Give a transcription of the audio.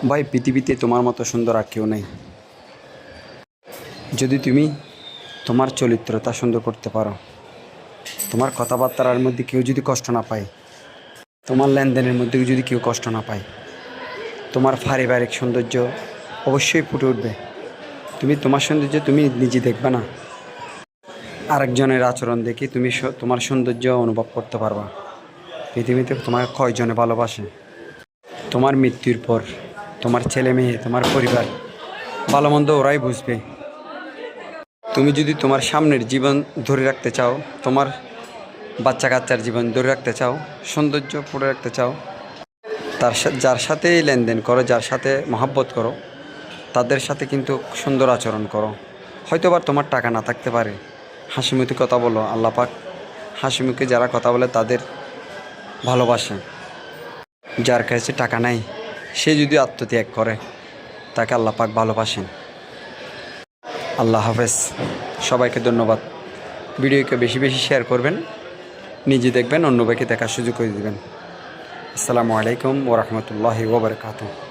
ভাই, পৃথিবীতে তোমার মতো সুন্দর আর কেউ নেই। যদি তুমি তোমার চরিত্রতা সুন্দর করতে পারো, তোমার কথাবার্তার মধ্যে কেউ যদি কষ্ট না পায়, তোমার লেনদেনের মধ্যে যদি কেউ কষ্ট না পায়, তোমার পারিবারিক সৌন্দর্য অবশ্যই ফুটে উঠবে। তুমি তোমার সৌন্দর্য তুমি নিজে দেখবে না, আরেকজনের আচরণ দেখে তুমি তোমার সৌন্দর্য অনুভব করতে পারবা। পৃথিবীতে তোমার কয়জনে ভালোবাসে? তোমার মৃত্যুর পর তোমার ছেলে মেয়ে, তোমার পরিবার, ভালো মন্দ ওরাই বুঝবে। তুমি যদি তোমার সামনের জীবন ধরে রাখতে চাও, তোমার বাচ্চা কাচ্চার জীবন ধরে রাখতে চাও, সৌন্দর্য পড়ে রাখতে চাও, যার সাথেই লেনদেন করো, যার সাথে মহাব্বত করো, তাদের সাথে কিন্তু সুন্দর আচরণ করো। হয়তোবা তোমার টাকা না থাকতে পারে, হাসিমুখে কথা বলো। আল্লাহ পাক হাসিমুখে যারা কথা বলে তাদের ভালোবাসে। যার কাছে টাকা নাই, সে যদি আত্মত্যাগ করে, তাকে আল্লাহ পাক ভালোবাসেন। আল্লাহ হাফেজ। সবাইকে ধন্যবাদ। ভিডিওকে বেশি বেশি শেয়ার করবেন, নিজে দেখবেন, অন্য ভাইকে দেখার সুযোগ করে দেবেন। আসসালামু আলাইকুম ওয়া রাহমাতুল্লাহি ওয়া বারাকাতুহু।